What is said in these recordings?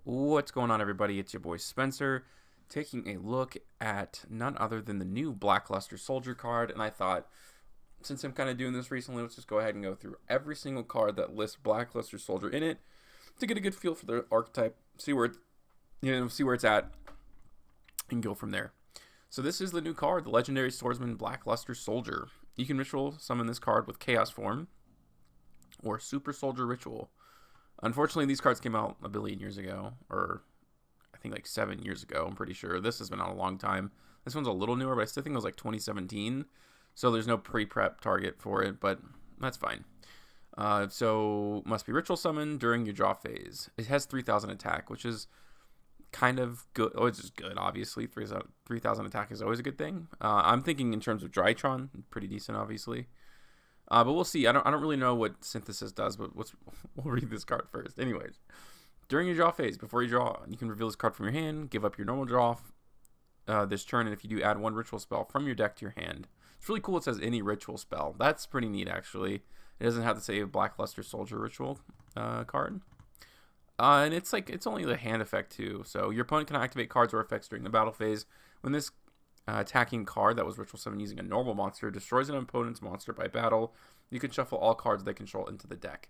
What's going on, everybody? It's your boy Spencer, taking a look at none other than the new Blackluster Soldier card. And I thought, since I'm kind of doing this recently, let's just go ahead and go through every single card that lists Blackluster Soldier in it to get a good feel for their archetype, see where it's at, and go from there. So this is the new card, the legendary Swordsman Blackluster Soldier. You can ritual summon this card with Chaos form or Super Soldier Ritual. Unfortunately, these cards came out a billion years ago, or I think like 7 years ago, I'm pretty sure. This has been out a long time. This one's a little newer, but I still think it was like 2017. So there's no pre-prep target for it, but that's fine. So must be ritual summoned during your draw phase. It has 3,000 attack, which is kind of good. Oh, it's just good, obviously. 3,000 attack is always a good thing. I'm thinking in terms of Drytron, pretty decent, obviously. But we'll see. I don't really know what Synthesis does, but we'll read this card first. Anyways, during your draw phase, before you draw, you can reveal this card from your hand, give up your normal draw this turn, and if you do, add one ritual spell from your deck to your hand. It's really cool. It says any ritual spell. That's pretty neat, actually. It doesn't have to say a Blackluster Soldier ritual card. And it's only the hand effect too. So your opponent can activate cards or effects during the battle phase. When this attacking card that was ritual summoned using a normal monster destroys an opponent's monster by battle, you can shuffle all cards they control into the deck.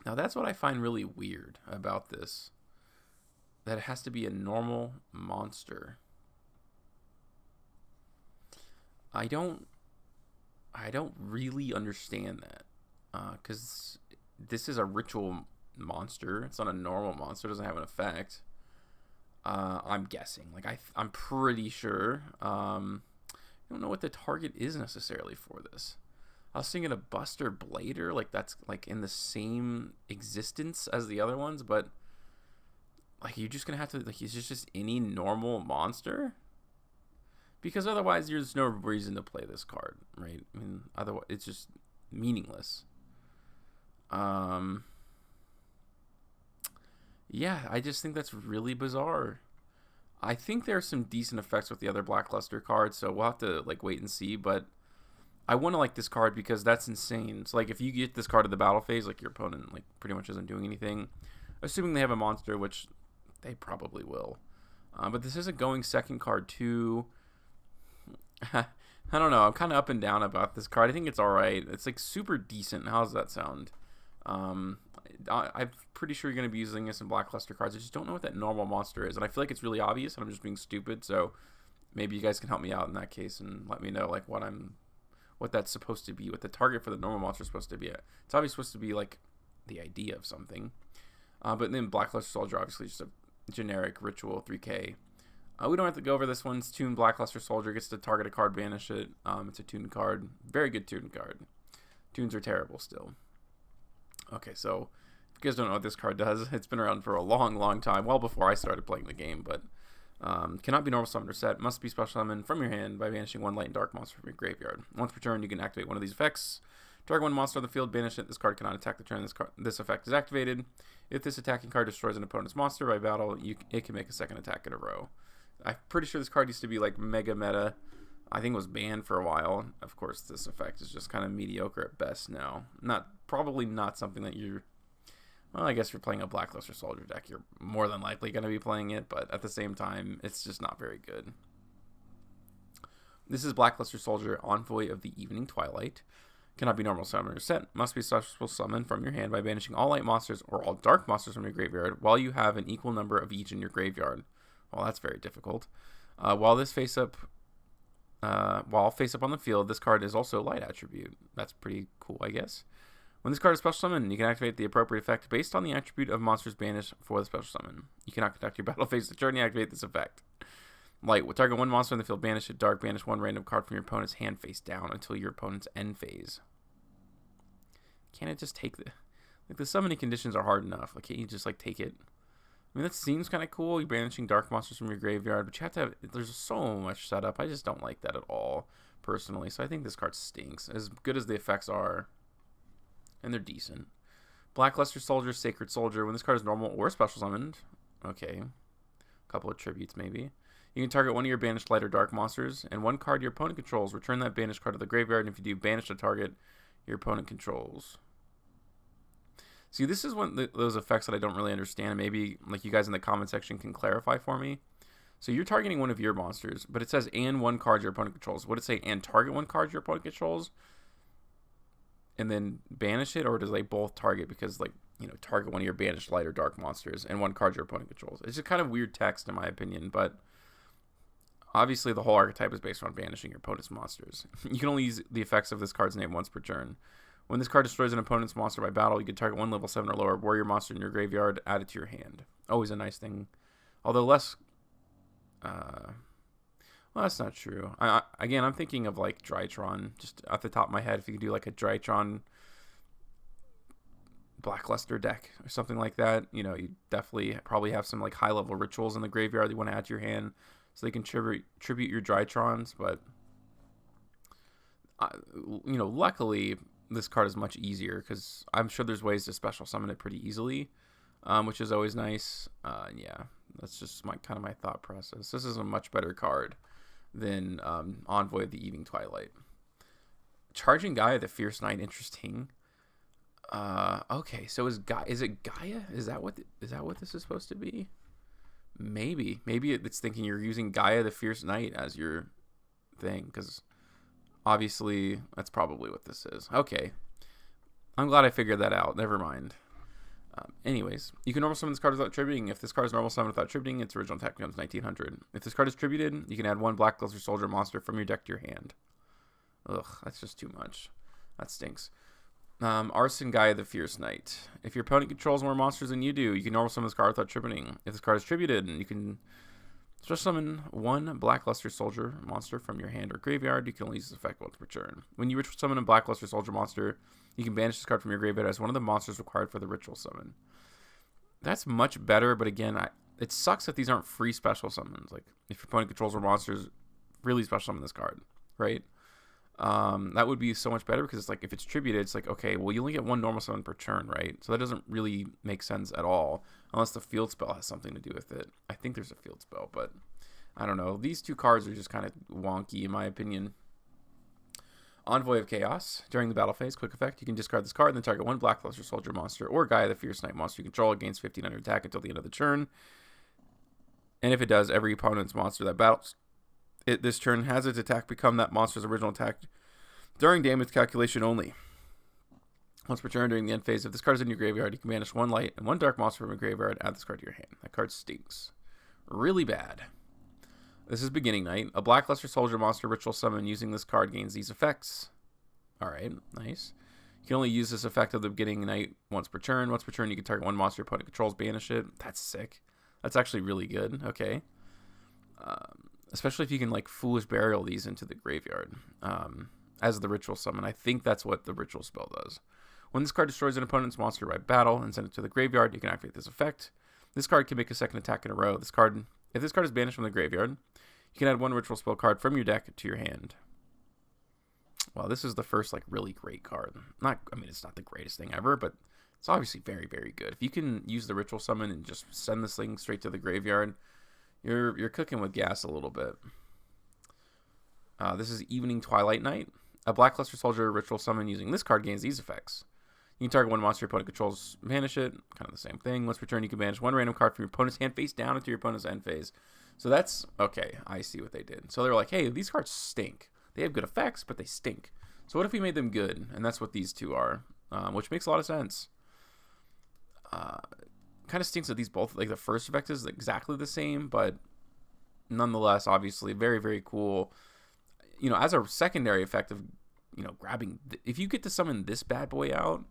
Now that's what I find really weird about this. That it has to be a normal monster. I don't really understand that. Because this is a ritual monster. It's not a normal monster. It doesn't have an effect. I'm guessing. I'm pretty sure. I don't know what the target is necessarily for this. I was thinking a Buster Blader, like that's like in the same existence as the other ones, but like you're just gonna have to like it's just any normal monster, because otherwise there's no reason to play this card, right? I mean, otherwise it's just meaningless. Yeah, I just think that's really bizarre. I think there are some decent effects with the other Blackluster cards, so we'll have to like wait and see. But I want to like this card because that's insane. So like if you get this card at the battle phase, like your opponent like pretty much isn't doing anything, assuming they have a monster, which they probably will. But this is a going second card too. I don't know. I'm kind of up and down about this card. I think it's all right. It's like super decent. How does that sound? I'm pretty sure you're going to be using this in Blackluster cards. I just don't know what that normal monster is, and I feel like it's really obvious, and I'm just being stupid. So maybe you guys can help me out in that case and let me know like what that's supposed to be, what the target for the normal monster is supposed to be at. It's obviously supposed to be like the idea of something. But then Blackluster Soldier, obviously just a generic ritual 3K. We don't have to go over this one. It's tuned. Blackluster Soldier gets to target a card, banish it. It's a tuned card. Very good tuned card. Tunes are terrible still. Okay, so if you guys don't know what this card does, it's been around for a long time, well before I started playing the game, but cannot be normal summoned or set. Must be special summoned from your hand by banishing one light and dark monster from your graveyard. Once per turn, you can activate one of these effects. Target one monster on the field, banish it. This card cannot attack the turn this effect is activated. If this attacking card destroys an opponent's monster by battle, it can make a second attack in a row. I'm pretty sure this card used to be like mega meta. I think it was banned for a while. Of course, this effect is just kind of mediocre at best now. Probably not something that you're... Well, I guess if you're playing a Blackluster Soldier deck, you're more than likely going to be playing it, but at the same time, it's just not very good. This is Blackluster Soldier, Envoy of the Evening Twilight. Cannot be normal summon or set. Must be special summon from your hand by banishing all light monsters or all dark monsters from your graveyard while you have an equal number of each in your graveyard. Well, that's very difficult. While face up on the field, this card is also light attribute. That's pretty cool, I guess. When this card is special summoned, you can activate the appropriate effect based on the attribute of monsters banished for the special summon. You cannot conduct your battle phase turn to activate this effect. Light, target one monster in the field, banish it. Dark, banish one random card from your opponent's hand face down until your opponent's end phase. Can't it just take the summoning conditions are hard enough. Like, can't you just like take it? I mean, that seems kind of cool. You're banishing dark monsters from your graveyard, but you have to have... There's so much setup. I just don't like that at all, personally. So I think this card stinks. As good as the effects are, and they're decent. Blackluster Soldier, Sacred Soldier. When this card is normal or special summoned, okay, a couple of tributes maybe. You can target one of your banished light or dark monsters, and one card your opponent controls. Return that banished card to the graveyard, and if you do, banish the target your opponent controls. See, this is one of those effects that I don't really understand. Maybe like you guys in the comment section can clarify for me. So you're targeting one of your monsters, but it says and one card your opponent controls. Would it say and target one card your opponent controls and then banish it, or does they both target because like, you know, target one of your banished light or dark monsters and one card your opponent controls? It's just kind of weird text in my opinion, but obviously the whole archetype is based on banishing your opponent's monsters. You can only use the effects of this card's name once per turn. When this card destroys an opponent's monster by battle, you can target one level 7 or lower warrior monster in your graveyard, add it to your hand. Always a nice thing. Although less... well, that's not true. Again, I'm thinking of like Drytron, just off the top of my head. If you could do like a Drytron Blackluster deck or something like that, you know, you definitely probably have some like high level rituals in the graveyard that you want to add to your hand, so they can tribute your Drytrons. But you know, luckily this card is much easier because I'm sure there's ways to special summon it pretty easily, which is always nice. Yeah, that's just my thought process. This is a much better card than Envoy of the Evening Twilight. Charging Gaia the Fierce Knight, interesting. Okay, so is it Gaia? Is that what this is supposed to be? Maybe it's thinking you're using Gaia the Fierce Knight as your thing, because obviously that's probably what this is. Okay, I'm glad I figured that out. Never mind. Anyways, you can normal summon this card without tributing. If this card is normal summoned without tributing, its original attack becomes 1900. If this card is tributed, you can add one Blackluster Soldier monster from your deck to your hand. Ugh, that's just too much. That stinks. Arson Gaia the Fierce Knight. If your opponent controls more monsters than you do, you can normal summon this card without tributing. If this card is tributed, you can special summon one Blackluster Soldier monster from your hand or graveyard. You can only use this effect once per turn. When you ritual summon a Blackluster Soldier monster, you can banish this card from your graveyard as one of the monsters required for the ritual summon. That's much better, but again, it sucks that these aren't free special summons. Like, if your opponent controls more monsters, really special summon this card, right? That would be so much better, because it's like, if it's tributed, it's like, okay, well, you only get one normal summon per turn, right? So that doesn't really make sense at all, unless the field spell has something to do with it. I think there's a field spell, but I don't know. These two cards are just kind of wonky, in my opinion. Envoy of Chaos. During the battle phase, quick effect, you can discard this card and then target one Blackluster Soldier monster or Gaia the Fierce Knight monster you control, gains 1500 attack until the end of the turn. And if it does, every opponent's monster that battles it this turn has its attack become that monster's original attack during damage calculation only. Once per turn during the end phase, if this card is in your graveyard, you can banish one light and one dark monster from your graveyard, add this card to your hand. That card stinks. Really bad. This is Beginning Night. A Blackluster Soldier monster ritual summon using this card gains these effects. Alright, nice. You can only use this effect of the Beginning Night once per turn. Once per turn, you can target one monster your opponent controls, banish it. That's sick. That's actually really good. Okay. Especially if you can, like, Foolish Burial these into the graveyard as the ritual summon. I think that's what the ritual spell does. When this card destroys an opponent's monster by battle and send it to the graveyard, you can activate this effect. This card can make a second attack in a row. If this card is banished from the graveyard, you can add one ritual spell card from your deck to your hand. Well, this is the first, like, really great card. It's not the greatest thing ever, but it's obviously very, very good. If you can use the ritual summon and just send this thing straight to the graveyard, you're cooking with gas a little bit. This is Evening Twilight Night. A Blackluster Soldier ritual summon using this card gains these effects. You can target one monster your opponent controls, banish it. Kind of the same thing. Once per turn, you can banish one random card from your opponent's hand face down into your opponent's end phase. So that's, okay, I see what they did. So they're like, hey, these cards stink. They have good effects, but they stink. So what if we made them good? And that's what these two are, which makes a lot of sense. Kind of stinks that these both, like, the first effect is exactly the same, but nonetheless, obviously, very, very cool. You know, as a secondary effect of, you know, grabbing, if you get to summon this bad boy out,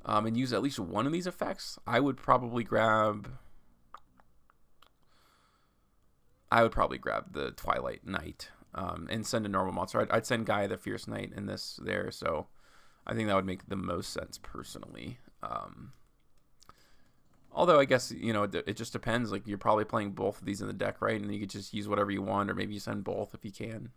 and use at least one of these effects, I would probably grab the Twilight Knight, and send a normal monster. I'd send Gaia the Fierce Knight in this there, so I think that would make the most sense personally. Although I guess, you know, it just depends. Like, you're probably playing both of these in the deck, right? And you could just use whatever you want, or maybe you send both if you can.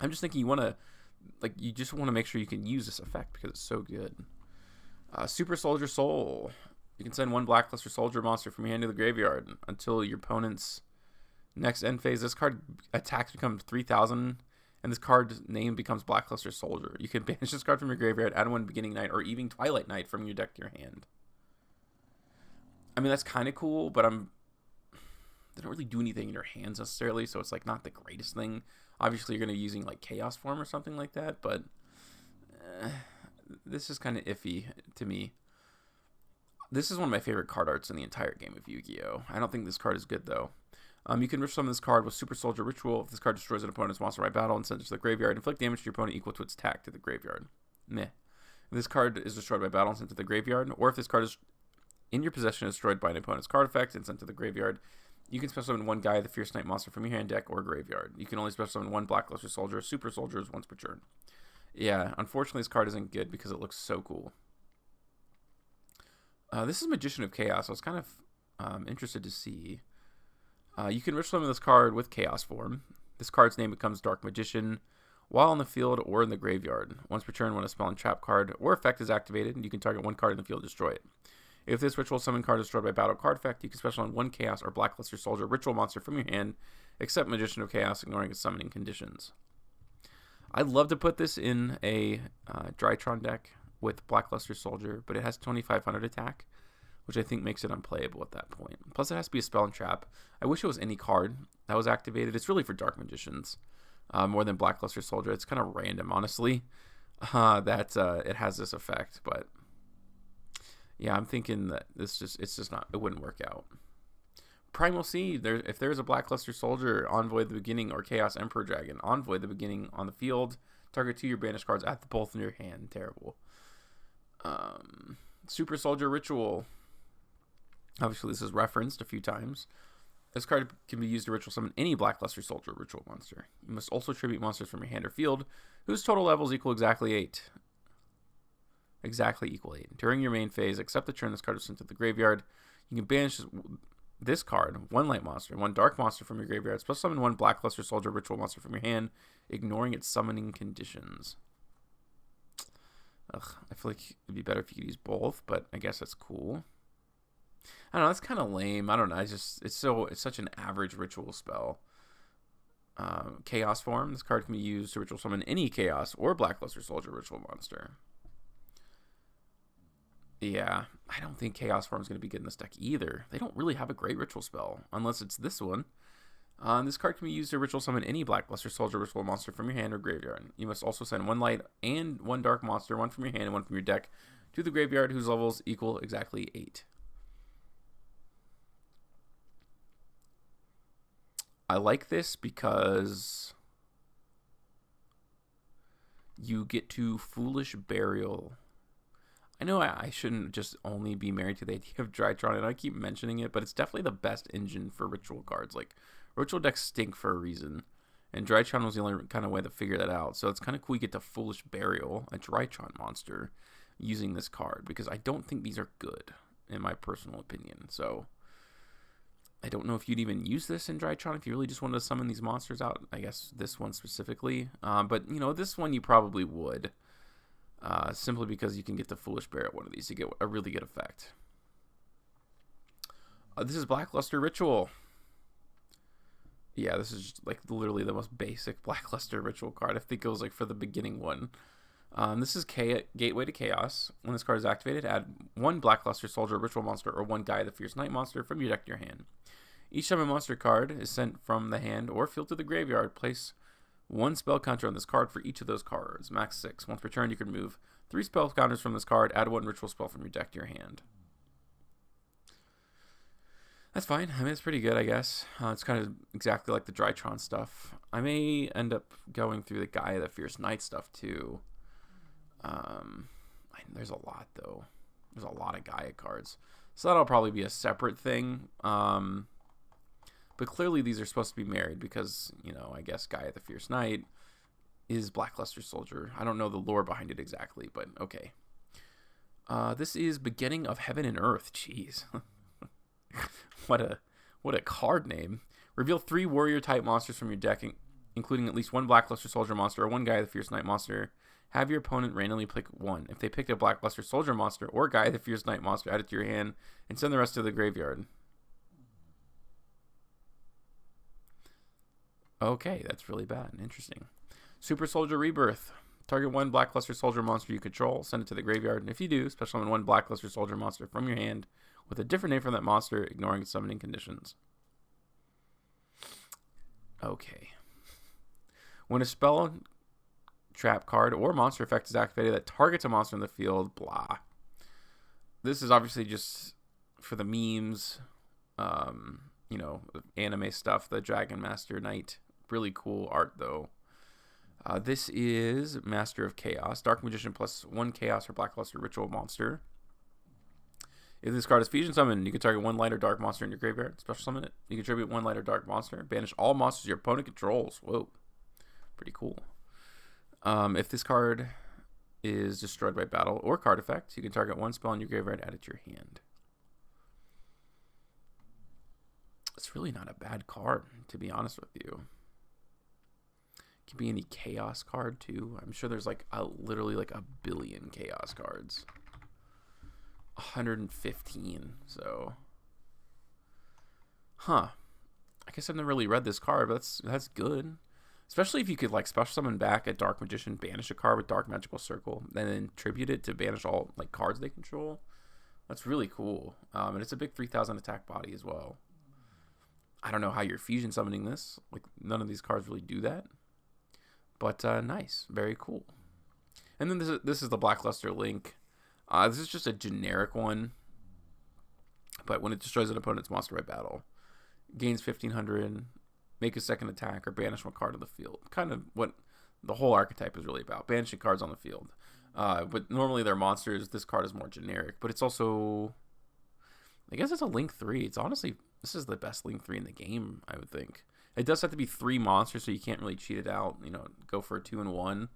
I'm just thinking you just want to make sure you can use this effect because it's so good. Super Soldier Soul. You can send one Blackluster Soldier monster from your hand to the graveyard until your opponent's next end phase. This card attacks become 3,000, and this card's name becomes Blackluster Soldier. You can banish this card from your graveyard, add one Beginning Night or even Twilight Night from your deck to your hand. I mean, that's kind of cool, but they don't really do anything in your hands necessarily, so it's like not the greatest thing. Obviously, you're going to be using like Chaos Form or something like that, but this is kind of iffy to me. This is one of my favorite card arts in the entire game of Yu-Gi-Oh! I don't think this card is good, though. You can summon this card with Super Soldier Ritual. If this card destroys an opponent's monster by battle and sends it to the graveyard, inflict damage to your opponent equal to its attack to the graveyard. Meh. If this card is destroyed by battle and sent to the graveyard, or if this card is in your possession destroyed by an opponent's card effect and sent to the graveyard, you can special summon one Gaia the Fierce Knight monster from your hand, deck, or graveyard. You can only special summon one Blackluster Soldier or Super Soldiers once per turn. Yeah, unfortunately this card isn't good because it looks so cool. This is Magician of Chaos. I was kind of interested to see. You can ritual summon this card with Chaos Form. This card's name becomes Dark Magician while on the field or in the graveyard. Once per turn, when a spell and trap card or effect is activated, you can target one card in the field and destroy it. If this ritual summon card is destroyed by battle card effect, you can special summon one Chaos or Blackluster Soldier ritual monster from your hand, except Magician of Chaos, ignoring its summoning conditions. I'd love to put this in a Drytron deck with Blackluster Soldier, but it has 2500 attack, which I think makes it unplayable at that point. Plus, it has to be a spell and trap. I wish it was any card that was activated. It's really for Dark Magicians more than Blackluster Soldier. It's kind of random, honestly, that it has this effect. But yeah, I'm thinking that it's just not. It wouldn't work out. Primal Seed. If there's a Blackluster Soldier, Envoy the Beginning, or Chaos Emperor Dragon, Envoy the Beginning on the field. Target 2 your banished cards at the both in your hand. Terrible. Super Soldier Ritual. Obviously, this is referenced a few times. This card can be used to ritual summon any Blackluster Soldier ritual monster. You must also tribute monsters from your hand or field, whose total levels equal exactly 8. Exactly equal 8. During your main phase, except the turn this card is sent to the graveyard, you can banish this card, one light monster, one dark monster from your graveyard, special summon one Blackluster Soldier ritual monster from your hand, ignoring its summoning conditions. Ugh, I feel like it'd be better if you could use both, but I guess that's cool. I don't know, that's kind of lame. I don't know. It's such an average ritual spell. Chaos Form. This card can be used to ritual summon any Chaos or Blackluster Soldier ritual monster. Yeah, I don't think Chaos Form is going to be good in this deck either. They don't really have a great ritual spell, unless it's this one. This card can be used to ritual summon any Blackluster Soldier ritual monster from your hand or graveyard. You must also send one light and one dark monster, one from your hand and one from your deck, to the graveyard, whose levels equal exactly 8. I like this because you get to Foolish Burial. I know I shouldn't just only be married to the idea of Drytron, and I keep mentioning it, but it's definitely the best engine for ritual cards. Like, ritual decks stink for a reason, and Drytron was the only kind of way to figure that out. So it's kind of cool you get to Foolish Burial, a Drytron monster, using this card, because I don't think these are good, in my personal opinion. So I don't know if you'd even use this in Drytron if you really just wanted to summon these monsters out. I guess this one specifically. But, you know, this one you probably would. Simply because you can get the Foolish Bear at one of these. You get a really good effect. This is Blackluster Ritual. Yeah, this is just, like, literally the most basic Blackluster Ritual card. I think it was, like, for the beginning one. This is Gateway to Chaos. When this card is activated, add one Blackluster Soldier Ritual monster or one Gaia the Fierce Knight monster from your deck to your hand. Each time a monster card is sent from the hand or field to the graveyard, place one spell counter on this card for each of those cards. Max 6. Once per turn, you can remove 3 spell counters from this card, add one ritual spell from your deck to your hand. That's fine. I mean, it's pretty good, I guess. It's kind of exactly like the Drytron stuff. I may end up going through the Gaia the Fierce Knight stuff, too. There's a lot, though. There's a lot of Gaia cards. So that'll probably be a separate thing. But clearly these are supposed to be married because, you know, I guess Gaia the Fierce Knight is Blackluster Soldier. I don't know the lore behind it exactly, but okay. This is Beginning of Heaven and Earth. Jeez. What a card name. Reveal 3 warrior-type monsters from your deck, including at least one Blackluster Soldier monster or one Gaia the Fierce Knight monster. Have your opponent randomly pick one. If they picked a Blackluster Soldier monster or Gaia the Fierce Knight monster, add it to your hand and send the rest to the graveyard. Okay, that's really bad and interesting. Super Soldier Rebirth. Target one Blackluster Soldier monster you control. Send it to the graveyard. And if you do, special summon one Blackluster Soldier monster from your hand with a different name from that monster, ignoring its summoning conditions. Okay. When a spell, trap card, or monster effect is activated that targets a monster in the field, blah. This is obviously just for the memes, you know, anime stuff, the Dragon Master Knight. Really cool art, though. This is Master of Chaos. Dark Magician plus 1 Chaos or Blackluster Ritual monster. If this card is fusion summoned, you can target one light or dark monster in your graveyard. Special summon it. You can tribute one light or dark monster. Banish all monsters your opponent controls. Whoa. Pretty cool. If this card is destroyed by battle or card effect, you can target one spell in your graveyard, add it to your hand. It's really not a bad card, to be honest with you. It can be any chaos card, too. I'm sure there's like literally like a billion chaos cards. 115, so. Huh. I guess I've never really read this card, but that's good. Especially if you could like special summon back a Dark Magician, banish a card with Dark Magical Circle, and then tribute it to banish all like cards they control. That's really cool. And it's a big 3,000 attack body as well. I don't know how you're fusion summoning this. Like none of these cards really do that. But nice, very cool. And then this is the Blackluster Link. This is just a generic one. But when it destroys an opponent's monster by battle, gains 1,500. Make a second attack or banish one card on the field. Kind of what the whole archetype is really about. Banishing cards on the field. But normally they're monsters. This card is more generic. But it's also, I guess it's a Link 3. It's honestly, this is the best Link 3 in the game, I would think. It does have to be 3 monsters, so you can't really cheat it out. You know, go for a 2-in-1.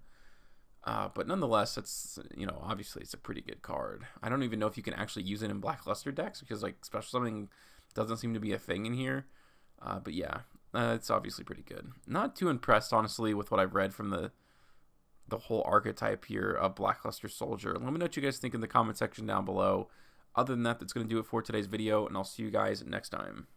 But nonetheless, it's, you know, obviously it's a pretty good card. I don't even know if you can actually use it in Blackluster decks because like special summoning doesn't seem to be a thing in here. But yeah, it's obviously pretty good. Not too impressed, honestly, with what I've read from the whole archetype here of Blackluster Soldier. Let me know what you guys think in the comment section down below. Other than that, that's going to do it for today's video, and I'll see you guys next time.